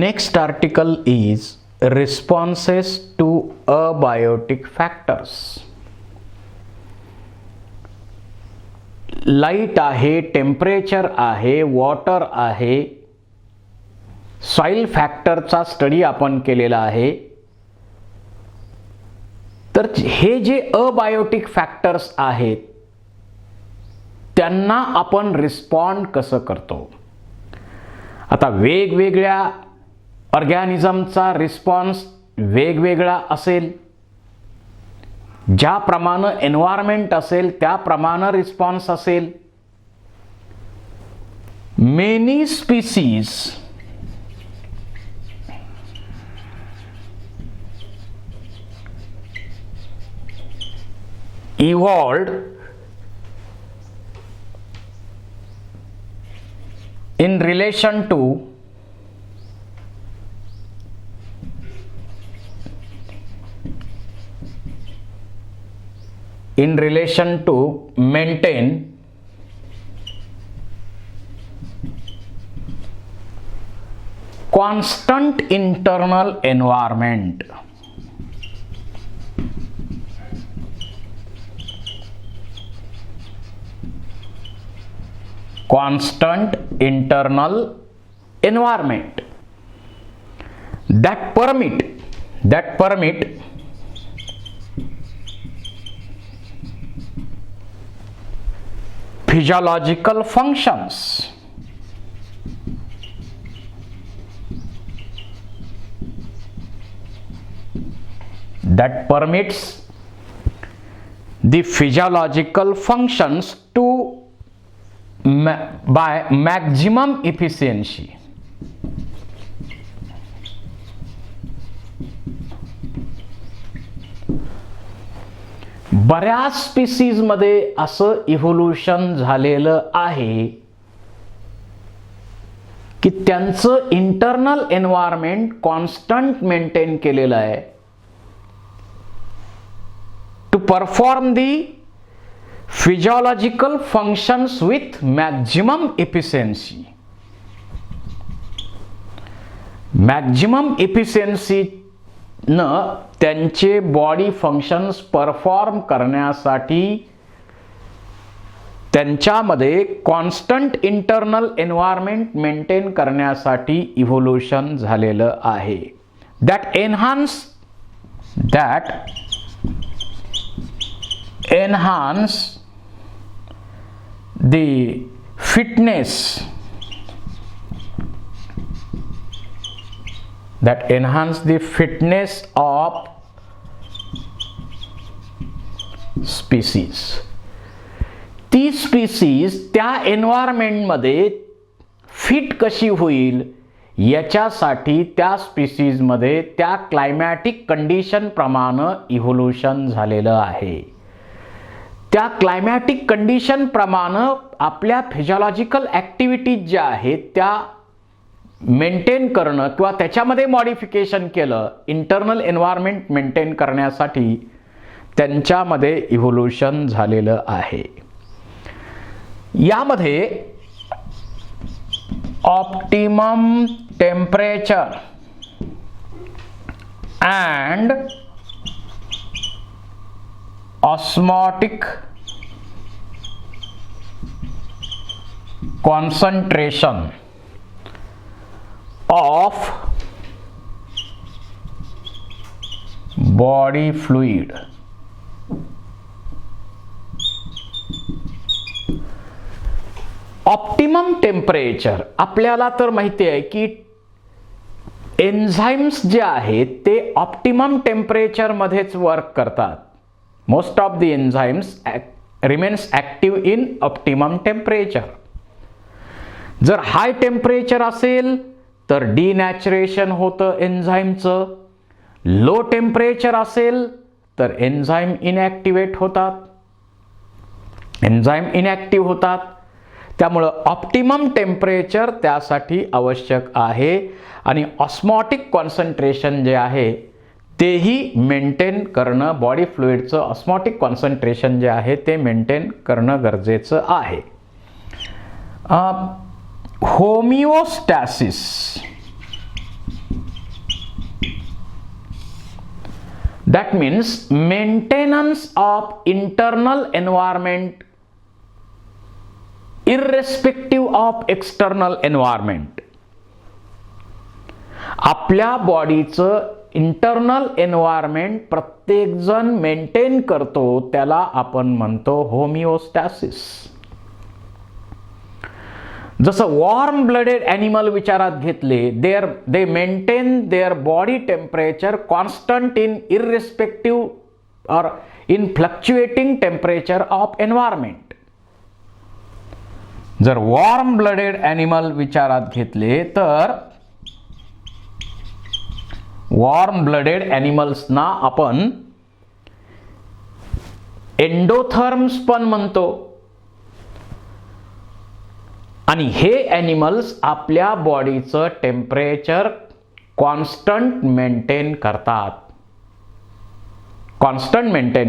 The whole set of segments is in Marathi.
Next article is responses to abiotic factors. Light आहे, टेम्परेचर आहे, वॉटर आहे, सॉइल फॅक्टरचा स्टडी आपण केलेला आहे. तर हे जे अबायोटिक फॅक्टर्स आहेत त्यांना आपण रिस्पॉन्ड कसं करतो. आता वेगवेगळ्या ऑर्गॅनिझमचा रिस्पॉन्स वेगवेगळा असेल. ज्याप्रमाणे एन्व्हायरमेंट असेल त्याप्रमाणे रिस्पॉन्स असेल. Many species evolved in relation to maintain constant internal environment. Constant internal environment that permit physiological functions. That permits the physiological functions to by maximum efficiency. बऱ्याच स्पीसीज मध्ये असं इव्होल्यूशन झालेलं आहे की त्यांचं इंटरनल एन्व्हायरमेंट कॉन्स्टंट मेंटेन केलेलं आहे to perform the physiological functions with maximum efficiency. Maximum efficiency न त्यांचे बॉडी फंक्शन्स परफॉर्म करण्यासाठी त्यांच्यामध्ये कॉन्स्टंट इंटरनल एन्व्हायरमेंट मेंटेन करण्यासाठी इव्होल्यूशन झालेलं आहे. That enhance the fitness of species. ती स्पीसीज त्या एन्व्हायरमेंट मध्ये फिट कशी होईल याच्यासाठी त्या स्पीसीज मध्ये त्या क्लायमॅटिक कंडिशन प्रमाणे इव्होल्यूशन झालेलं आहे. त्या क्लायमॅटिक कंडिशन प्रमाणे आपल्या फिजिओलॉजिकल ॲक्टिव्हिटीज ज्या आहेत त्या मेंटेन करणं किंवा त्याच्यामध्ये मॉडिफिकेशन केलं इंटरनल एन्व्हायरमेंट मेंटेन करण्यासाठी त्यांच्यामध्ये इव्होल्यूशन झालेलं आहे. यामध्ये optimum temperature and osmotic concentration of body fluid. Optimum temperature आपल्याला तर माहिती आहे की एन्झाइम्स जे आहेत ते ऑप्टिमम टेम्परेचर मध्येच वर्क करतात. Most of the enzymes remains active in optimum temperature. जर हाय टेम्परेचर असेल तर डिनॅचरेशन होतं एन्झाइमचं. लो टेम्परेचर असेल तर एन्झाइम इनॅक्टिव्हेट होतात, एन्झाइम इनॅक्टिव्ह होतात. त्यामुळं ऑप्टिमम टेम्परेचर त्यासाठी आवश्यक आहे आणि ऑस्मॉटिक कॉन्सन्ट्रेशन जे आहे तेही मेंटेन करणं, बॉडी फ्लुइडचं ऑस्मॉटिक कॉन्सन्ट्रेशन जे आहे ते मेंटेन करणं गरजेचं आहे. Homeostasis That means maintenance of internal environment irrespective of external environment. आपल्या बॉडीचं इंटरनल एन्व्हायरमेंट प्रत्येक जण मेंटेन करतो, त्याला आपण म्हणतो होमिओस्टॅसिस. जसं वॉर्म ब्लडेड ॲनिमल विचारात घेतले, they maintain their body temperature constant in irrespective और in fluctuating temperature of environment. जर वॉर्म ब्लडेड ॲनिमल विचारात घेतले तर वॉर्म ब्लडेड ॲनिमल्सना आपण एंडोथर्म्स पण म्हणतो. आणि हे ॲनिमल्स आपल्या बॉडीचं टेम्परेचर कॉन्स्टंट मेंटेन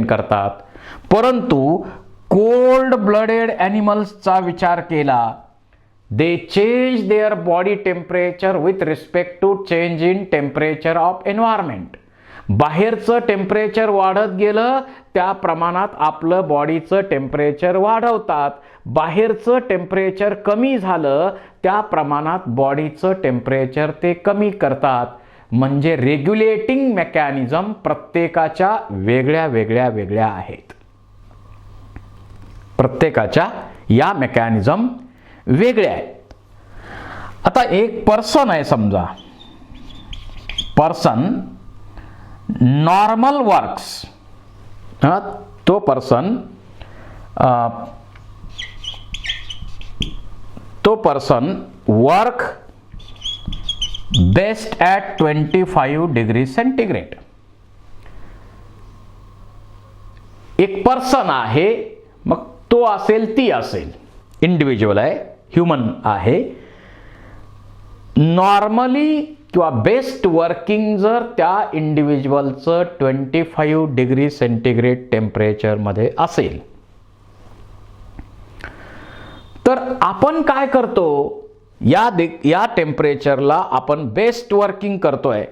करतात. परंतु कोल्ड ब्लडेड ॲनिमल्सचा विचार केला, they change their body temperature with respect to change in temperature of environment. बाहेरचं टेम्परेचर वाढत गेलं त्या प्रमाणात आपलं बॉडीचं टेम्परेचर वाढवतात. बाहेरचं टेम्परेचर कमी झालं त्या प्रमाणात बॉडीचं टेम्परेचर ते कमी करतात. म्हणजे रेग्युलेटिंग मेकॅनिझम प्रत्येकाच्या वेगळ्या आहेत. प्रत्येकाच्या या मेकॅनिझम वेगळे आहेत. आता एक पर्सन आहे, समजा पर्सन नॉर्मल वर्क्स. तो person work best at 25 degree centigrade. एक पर्सन आहे, मग तो असेल ती असेल, इंडिव्हिज्युअल आहे, ह्युमन आहे. नॉर्मली किंवा बेस्ट वर्किंग जर त्या इंडिव्हिज्युअलचं 25 डिग्री सेंटीग्रेड टेम्परेचरमध्ये असेल तर आपण काय करतो, या टेम्परेचरला आपण बेस्ट वर्किंग करतोय.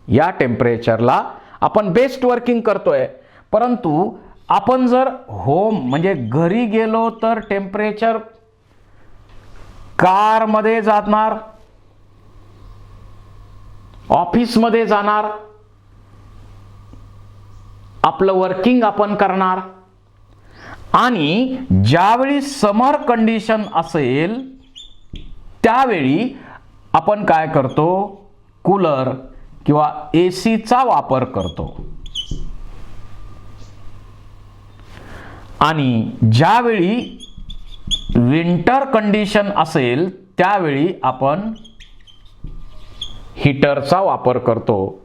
या टेम्परेचरला आपण बेस्ट वर्किंग करतोय. परंतु आपण जर होम म्हणजे घरी गेलो तर टेम्परेचर कारमध्ये जाणार, ऑफिसमध्ये जाणार, आपलं वर्किंग आपण करणार. आणि ज्यावेळी समर कंडिशन असेल त्यावेळी आपण काय करतो, कूलर किंवा एसीचा वापर करतो. आणि ज्यावेळी विंटर कंडिशन असेल त्यावेळी आपण हीटरचा वापर करतो.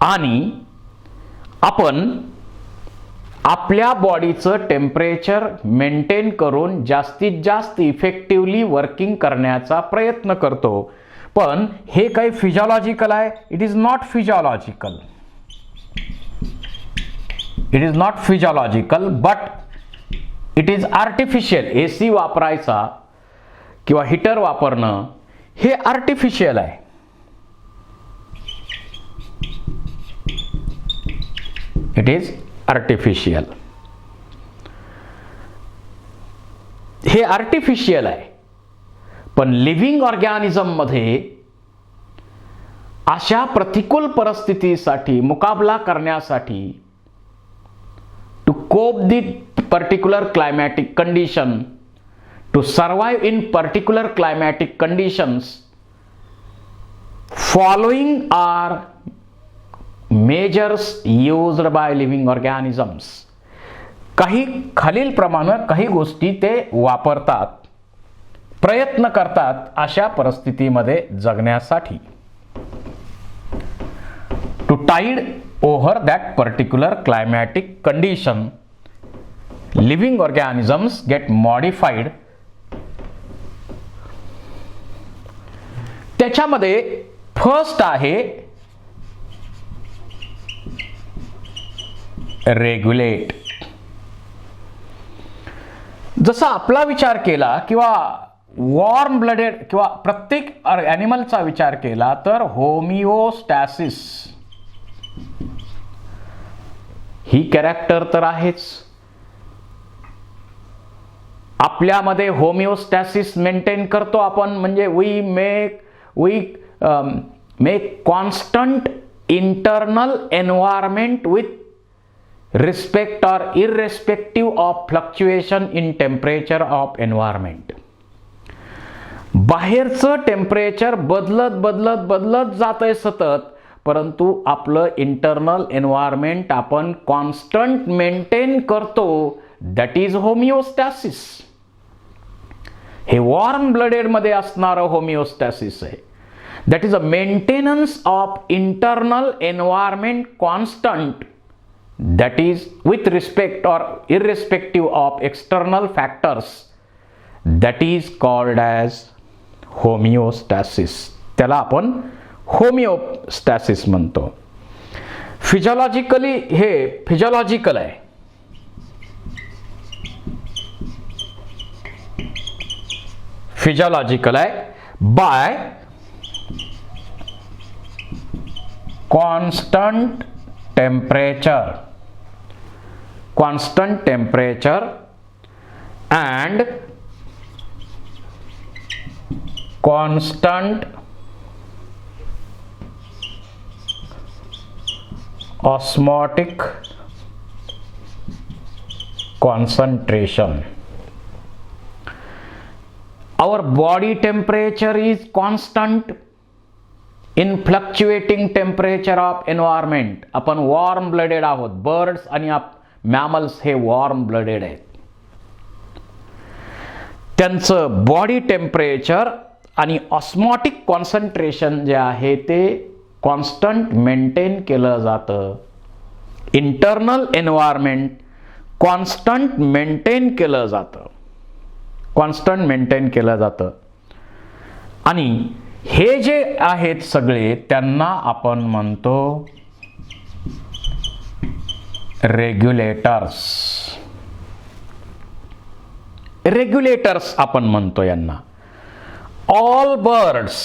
आणि आपण आपल्या बॉडीचं टेम्परेचर मेंटेन करून जास्तीत जास्त इफेक्टिव्हली वर्किंग करण्याचा प्रयत्न करतो. पण हे काही फिजिओलॉजिकल आहे? It is not physiological. It is not physiological but it is artificial. AC वापरायचा किंवा हीटर वापरणं हे आर्टिफिशियल आहे. It is artificial. हे आर्टिफिशियल आहे. पण लिव्हिंग ऑर्गॅनिझम मध्ये अशा प्रतिकूल परिस्थितीसाठी मुकाबला करण्यासाठी to cope the particular climatic condition, to survive in particular climatic conditions, following are measures used by living organisms. काही खालील प्रमाणे काही गोष्टी ते वापरतात, प्रयत्न करतात अशा परिस्थितीमध्ये जगण्यासाठी. To tide over that particular climatic condition, living organisms get modified. त्याच्यामध्ये फर्स्ट आहे रेग्युलेट. जसा आपला विचार केला किंवा वॉर्म ब्लडेड किंवा प्रत्येक ॲनिमलचा विचार केला तर होमिओस्टॅसिस ही कॅरेक्टर तर आहेच. आपल्यामध्ये होमिओस्टॅसिस मेंटेन करतो आपण, म्हणजे we make constant internal environment with respect और irrespective of fluctuation in temperature of environment. बाहेरचं टेम्परेचर बदलत जातंय सतत, परंतु आपलं इंटरनल एन्व्हायरमेंट आपण कॉन्स्टंट मेंटेन करतो. That is homeostasis. हे वॉर्म ब्लडेड मध्ये असणारं होमिओस्टॅसिस आहे. That is a maintenance of internal environment constant, that is with respect और irrespective of external factors. That is called as homeostasis. त्याला आपण होमिओस्टॅसिस म्हणतो. फिजिओलॉजिकली हे फिजिओलॉजिकल आहे. फिजिओलॉजिकल आहे by constant temperature and constant osmotic concentration. Our body temperature is constant in fluctuating temperature of environment. आपण वॉर्म ब्लडेड आहोत. बर्ड्स आणि मॅमल्स हे वॉर्म ब्लडेड आहेत. त्यांचं बॉडी टेम्परेचर आणि ऑस्मॉटिक कॉन्सन्ट्रेशन जे आहे ते कॉन्स्टंट मेंटेन केलं जातं. इंटरनल एन्व्हायरमेंट कॉन्स्टंट मेंटेन केलं जातं. आणि हे जे आहेत सगळे त्यांना आपण म्हणतो रेग्युलेटर्स आपण म्हणतो यांना. All birds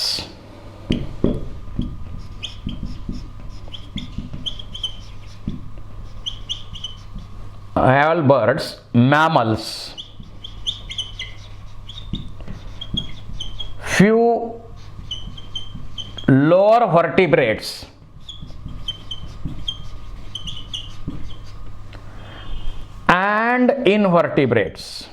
mammals, few lower vertebrates, and invertebrates.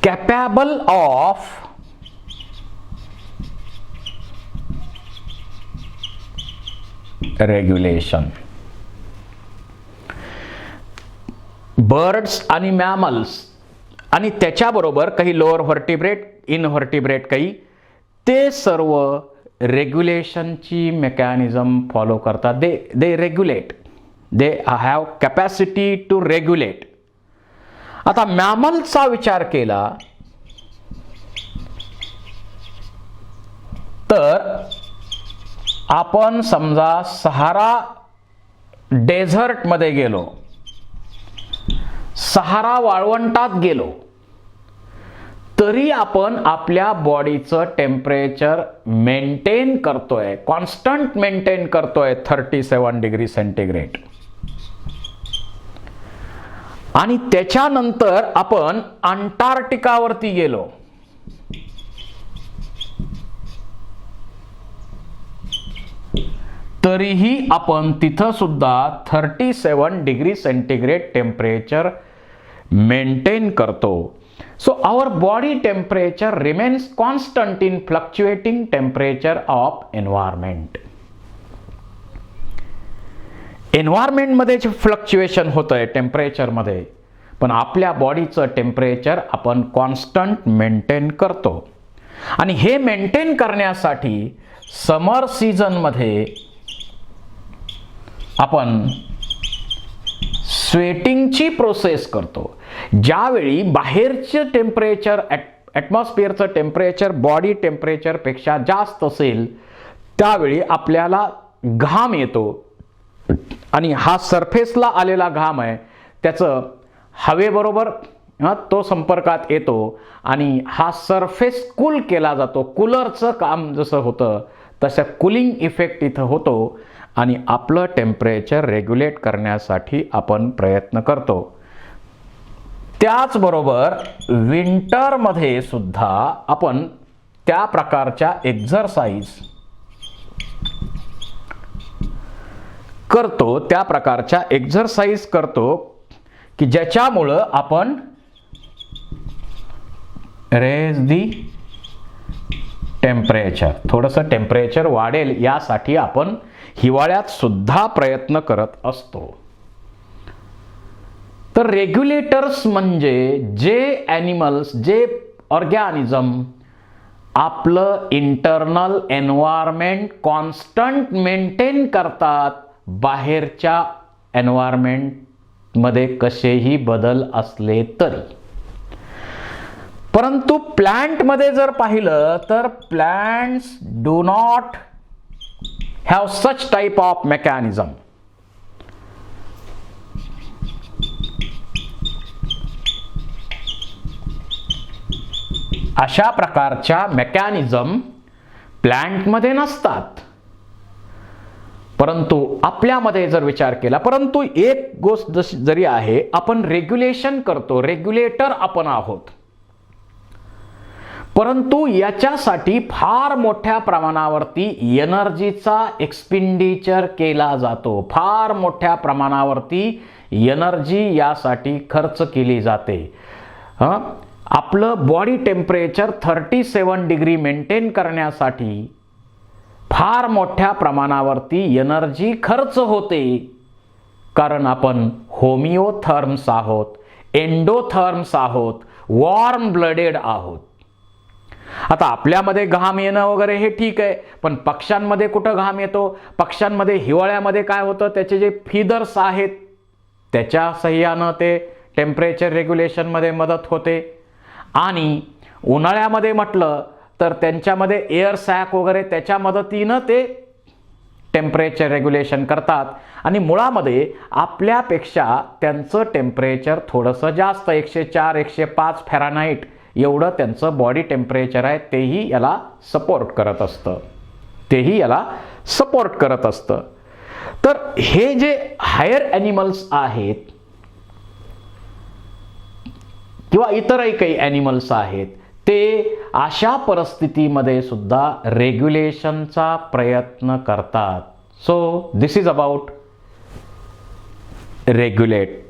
Capable of regulation. Birds आणि मॅमल्स आणि त्याच्याबरोबर काही लोअर व्हर्टिब्रेट, इनव्हर्टिब्रेट काही, ते सर्व रेग्युलेशनची मेकॅनिझम फॉलो करतात. They regulate. They have capacity to regulate. आता मॅमलचा विचार केला तर आपण समजा सहारा डेझर्ट मध्ये गेलो, सहारा वाळवंटात गेलो, तरी आपण आपल्या बॉडीचं टेम्परेचर मेंटेन करतोय, कॉन्स्टंट मेंटेन करतोय 37 डिग्री सेंटीग्रेड. आणि त्याच्यानंतर आपण अंटार्क्टिकावरती गेलो, तरीही आपण तिथं सुद्धा 37 डिग्री सेंटीग्रेड टेम्परेचर मेंटेन करतो. So our body temperature remains constant in fluctuating temperature of environment. एन्व्हायरमेंटमध्ये जे फ्लक्च्युएशन होतंय टेम्परेचरमध्ये, पण आपल्या बॉडीचं टेम्परेचर आपण कॉन्स्टंट मेंटेन करतो. आणि हे मेंटेन करण्यासाठी समर सीझनमध्ये आपण स्वेटिंगची प्रोसेस करतो. ज्यावेळी बाहेरचे टेम्परेचर, ॲटमॉस्फिअरचं टेम्परेचर बॉडी टेम्परेचरपेक्षा जास्त असेल, त्यावेळी आपल्याला घाम येतो. आणि हा सरफेसला आलेला घाम आहे, त्याचं हवेबरोबर तो संपर्कात येतो आणि हा सरफेस कूल केला जातो. कूलरचं काम जसं होतं तसं कूलिंग इफेक्ट इथं होतो आणि आपलं टेम्परेचर रेग्युलेट करण्यासाठी आपण प्रयत्न करतो. त्याचबरोबर विंटरमध्ये सुद्धा आपण त्या प्रकारच्या एक्झरसाइज करतो की ज्याच्यामुळं आपण रेज दी टेम्परेचर, थोडंसं टेम्परेचर वाढेल यासाठी आपण हिवाळ्यात सुद्धा प्रयत्न करत असतो. तर रेग्युलेटर्स म्हणजे जे ॲनिमल्स, जे ऑर्गॅनिझम आपलं इंटरनल एन्व्हायरमेंट कॉन्स्टंट मेंटेन करतात, बाहेरच्या एन्व्हायरमेंटमध्ये कसेही बदल असले तरी. परंतु प्लांटमध्ये जर पाहिलं तर plants do not have such type of mechanism. अशा प्रकारच्या मेकॅनिझम प्लांटमध्ये नसतात. परंतु आपल्यामध्ये जर विचार केला, परंतु एक गोष्ट जरी आहे, आपण रेग्युलेशन करतो, रेग्युलेटर आपण आहोत. परंतु याच्यासाठी फार मोठ्या प्रमाणावरती एनर्जीचा एक्सपेंडिचर केला जातो. फार मोठ्या प्रमाणावरती एनर्जी यासाठी खर्च केली जाते. आपलं बॉडी टेम्परेचर 37 डिग्री मेंटेन करण्यासाठी फार मोठ्या प्रमाणावरती एनर्जी खर्च होते. कारण आपण होमिओथर्म्स आहोत, एंडोथर्म्स आहोत, वॉर्म ब्लडेड आहोत. आता आपल्यामध्ये घाम येणं वगैरे हे ठीक आहे, पण पक्ष्यांमध्ये कुठं घाम येतो? पक्ष्यांमध्ये हिवाळ्यामध्ये काय होतं, त्याचे जे फीदर्स आहेत त्याच्या सहाय्यानं ते टेम्परेचर रेग्युलेशनमध्ये मदत होते. आणि उन्हाळ्यामध्ये म्हटलं तर त्यांच्यामध्ये एअर सॅक वगैरे त्याच्या मदतीनं ते टेम्परेचर रेग्युलेशन करतात. आणि मुळामध्ये आपल्यापेक्षा त्यांचं टेम्परेचर थोडंसं जास्त, 104 105 फॅरनहाइट एवढं त्यांचं बॉडी टेम्परेचर आहे. तेही याला सपोर्ट करत असतं. तर हे जे हायर ॲनिमल्स आहेत किंवा इतरही काही ॲनिमल्स आहेत, ते अशा परिस्थितीमध्ये सुद्धा रेग्युलेशनचा प्रयत्न करतात. So this is about regulate.